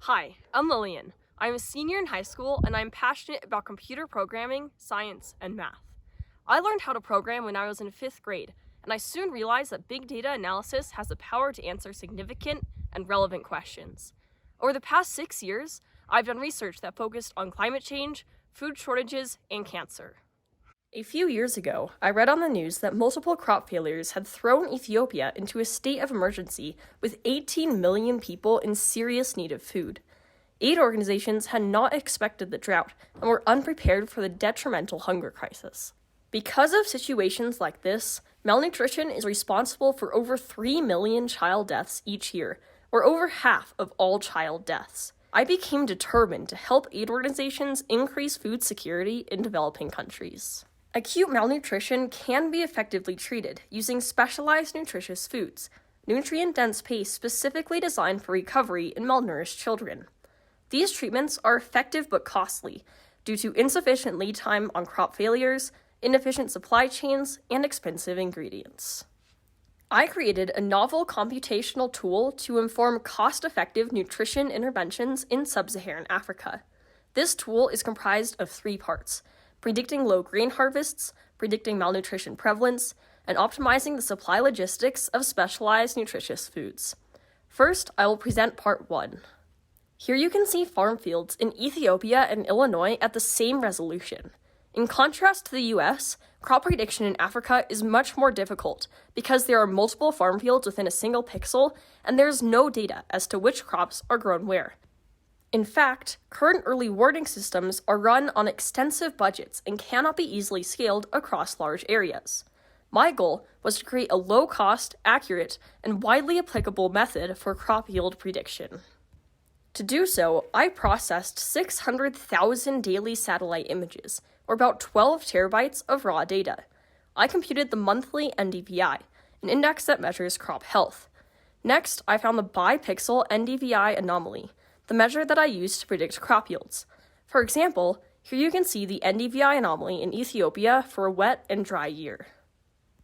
Hi, I'm Lillian. I'm a senior in high school and I'm passionate about computer programming, science, and math. I learned how to program when I was in 5th grade, and I soon realized that big data analysis has the power to answer significant and relevant questions. Over the past 6 years, I've done research that focused on climate change, food shortages, and cancer. A few years ago, I read on the news that multiple crop failures had thrown Ethiopia into a state of emergency with 18 million people in serious need of food. Aid organizations had not expected the drought and were unprepared for the detrimental hunger crisis. Because of situations like this, malnutrition is responsible for over 3 million child deaths each year, or over half of all child deaths. I became determined to help aid organizations increase food security in developing countries. Acute malnutrition can be effectively treated using specialized nutritious foods, nutrient-dense paste specifically designed for recovery in malnourished children. These treatments are effective but costly due to insufficient lead time on crop failures, inefficient supply chains, and expensive ingredients. I created a novel computational tool to inform cost-effective nutrition interventions in Sub-Saharan Africa. This tool is comprised of 3 parts: predicting low grain harvests, predicting malnutrition prevalence, and optimizing the supply logistics of specialized nutritious foods. First, I will present part 1. Here you can see farm fields in Ethiopia and Illinois at the same resolution. In contrast to the US, crop prediction in Africa is much more difficult because there are multiple farm fields within a single pixel, and there is no data as to which crops are grown where. In fact, current early warning systems are run on extensive budgets and cannot be easily scaled across large areas. My goal was to create a low-cost, accurate, and widely applicable method for crop yield prediction. To do so, I processed 600,000 daily satellite images, or about 12 terabytes of raw data. I computed the monthly NDVI, an index that measures crop health. Next, I found the bipixel NDVI anomaly, the measure that I used to predict crop yields. For example, here you can see the NDVI anomaly in Ethiopia for a wet and dry year.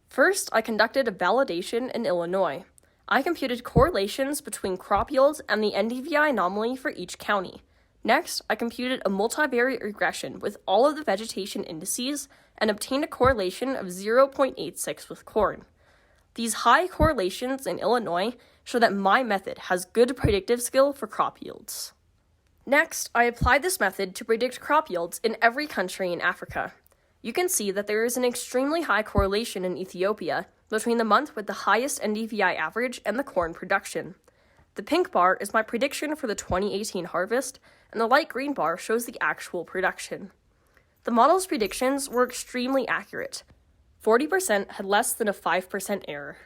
First, I conducted a validation in Illinois. I computed correlations between crop yields and the NDVI anomaly for each county. Next, I computed a multivariate regression with all of the vegetation indices and obtained a correlation of 0.86 with corn. These high correlations in Illinois show that my method has good predictive skill for crop yields. Next, I applied this method to predict crop yields in every country in Africa. You can see that there is an extremely high correlation in Ethiopia between the month with the highest NDVI average and the corn production. The pink bar is my prediction for the 2018 harvest, and the light green bar shows the actual production. The model's predictions were extremely accurate. 40% had less than a 5% error.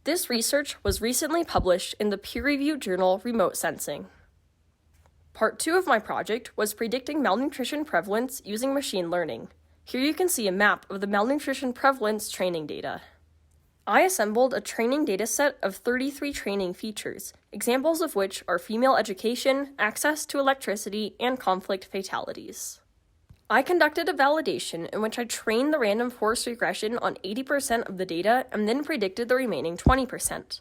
This research was recently published in the peer-reviewed journal Remote Sensing. Part 2 of my project was predicting malnutrition prevalence using machine learning. Here you can see a map of the malnutrition prevalence training data. I assembled a training dataset of 33 training features, examples of which are female education, access to electricity, and conflict fatalities. I conducted a validation in which I trained the random forest regression on 80% of the data and then predicted the remaining 20%.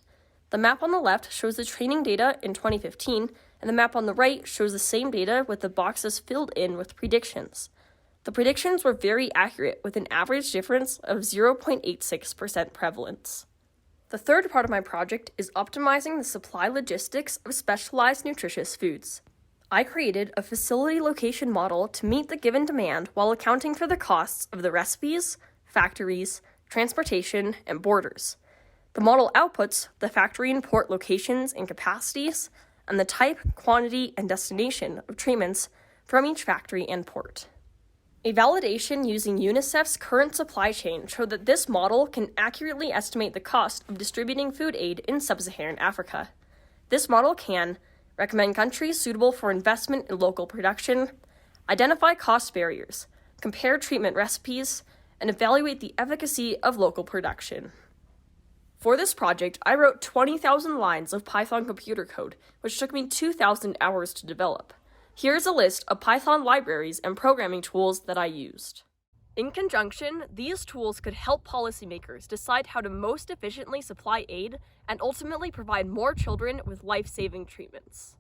The map on the left shows the training data in 2015, and the map on the right shows the same data with the boxes filled in with predictions. The predictions were very accurate with an average difference of 0.86% prevalence. The third part of my project is optimizing the supply logistics of specialized nutritious foods. I created a facility location model to meet the given demand while accounting for the costs of the recipes, factories, transportation, and borders. The model outputs the factory and port locations and capacities, and the type, quantity, and destination of treatments from each factory and port. A validation using UNICEF's current supply chain showed that this model can accurately estimate the cost of distributing food aid in sub-Saharan Africa. This model can recommend countries suitable for investment in local production, identify cost barriers, compare treatment recipes, and evaluate the efficacy of local production. For this project, I wrote 20,000 lines of Python computer code, which took me 2,000 hours to develop. Here's a list of Python libraries and programming tools that I used. In conjunction, these tools could help policymakers decide how to most efficiently supply aid and ultimately provide more children with life-saving treatments.